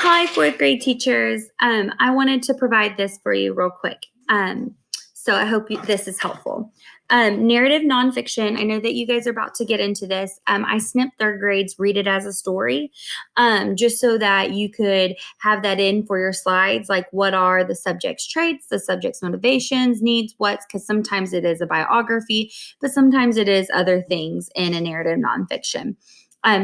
Hi, fourth grade teachers. I wanted to provide this for you real quick. So I hope this is helpful. Narrative nonfiction. I know that you guys are about to get into this. I snipped third grades read it as a story, just so that you could have that in for your slides. Like, what are the subject's traits, the subject's motivations, needs, what's, because sometimes it is a biography, but sometimes it is other things in a narrative nonfiction.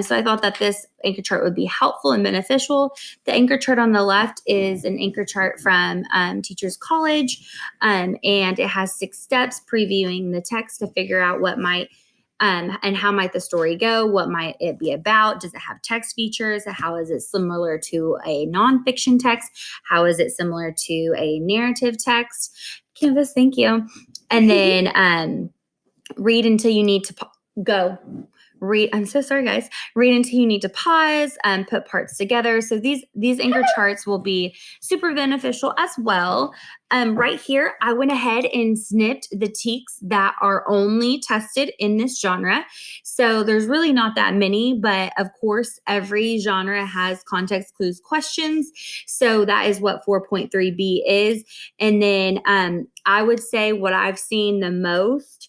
So I thought that this anchor chart would be helpful and beneficial. The anchor chart on the left is an anchor chart from Teachers College, and it has 6 steps previewing the text to figure out what might and how might the story go, what might it be about, does it have text features, how is it similar to a nonfiction text, how is it similar to a narrative text. Canvas, thank you. And then read until you need to go. I'm so sorry, guys. Read until you need to pause and put parts together. So these anchor charts will be super beneficial as well. Right here, I went ahead and snipped the teaks that are only tested in this genre. So there's really not that many, but of course, every genre has context clues questions. So that is what 4.3b is. And then I would say what I've seen the most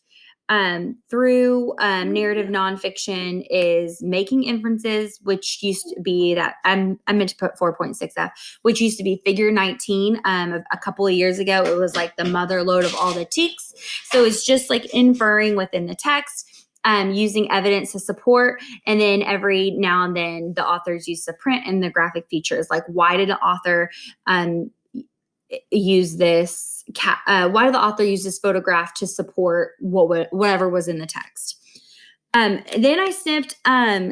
through narrative nonfiction is making inferences, which used to be that I meant to put 4.6f, which used to be figure 19. A couple of years ago, it was like the mother lode of all the teaks. So it's just like inferring within the text. Using evidence to support, and then every now and then the authors use the print and the graphic features. Like, why did the author use this? Why did the author use this photograph to support whatever was in the text? Then I snipped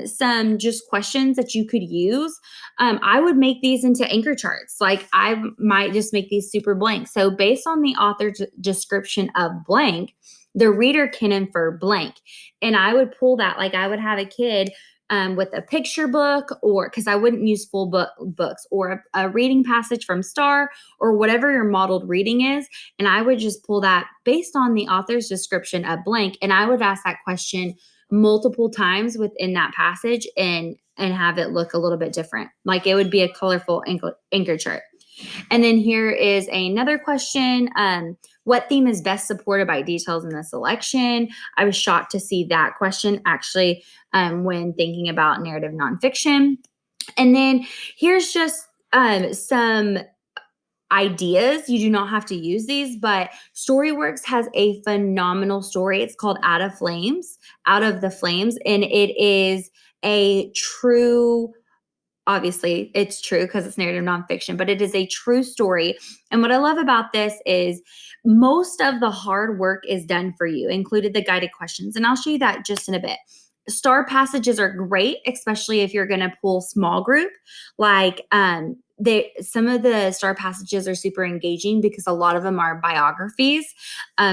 some just questions that you could use. I would make these into anchor charts. Like, I might just make these super blank. So based on the author's description of blank, the reader can infer blank. And I would pull that, like I would have a kid with a picture book, or because I wouldn't use full books, or a reading passage from Star, or whatever your modeled reading is. And I would just pull that based on the author's description of blank. And I would ask that question multiple times within that passage and have it look a little bit different. Like, it would be a colorful anchor chart. And then here is another question. What theme is best supported by details in the selection? I was shocked to see that question actually when thinking about narrative nonfiction. And then here's just some ideas. You do not have to use these, but Storyworks has a phenomenal story. It's called Out of the Flames, and it is a true, obviously it's true because it's narrative nonfiction, but it is a true story. And what I love about this is most of the hard work is done for you, included the guided questions. And I'll show you that just in a bit. Star passages are great, especially if you're going to pull small group. Like, some of the star passages are super engaging because a lot of them are biographies,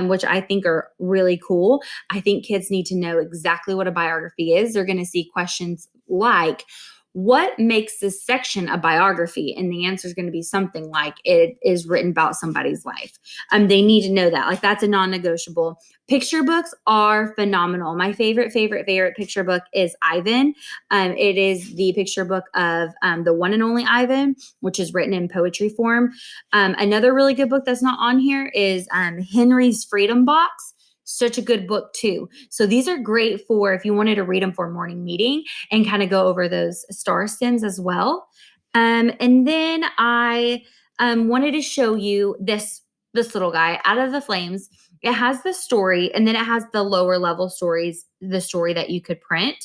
which I think are really cool. I think kids need to know exactly what a biography is. They're going to see questions like, what makes this section a biography? And the answer is going to be something like, it is written about somebody's life. They need to know that. Like, that's a non-negotiable. Picture books are phenomenal. My favorite picture book is Ivan. It is the picture book of the one and only Ivan, which is written in poetry form. Another really good book that's not on here is Henry's Freedom Box. Such a good book too. So these are great for if you wanted to read them for a morning meeting and kind of go over those star stems as well. And then I wanted to show you this little guy, Out of the Flames. It has the story, and then it has the lower level stories, the story that you could print.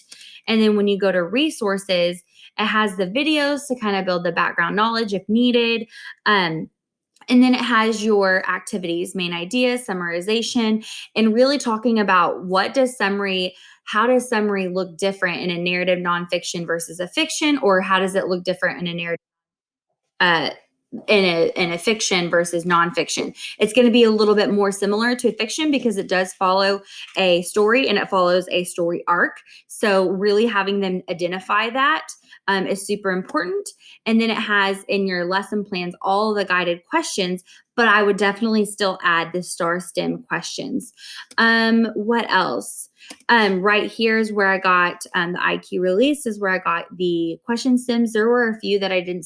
And then when you go to resources, it has the videos to kind of build the background knowledge if needed. And then it has your activities, main ideas, summarization, and really talking about how does summary look different in a narrative nonfiction versus a fiction, or how does it look different in a narrative uh, in a fiction versus nonfiction. It's going to be a little bit more similar to fiction because it does follow a story and it follows a story arc. So really having them identify that is super important. And then it has in your lesson plans all the guided questions, but I would definitely still add the star stem questions. What else? Right here is where I got the IQ release, is where I got the question stems. There were a few that I didn't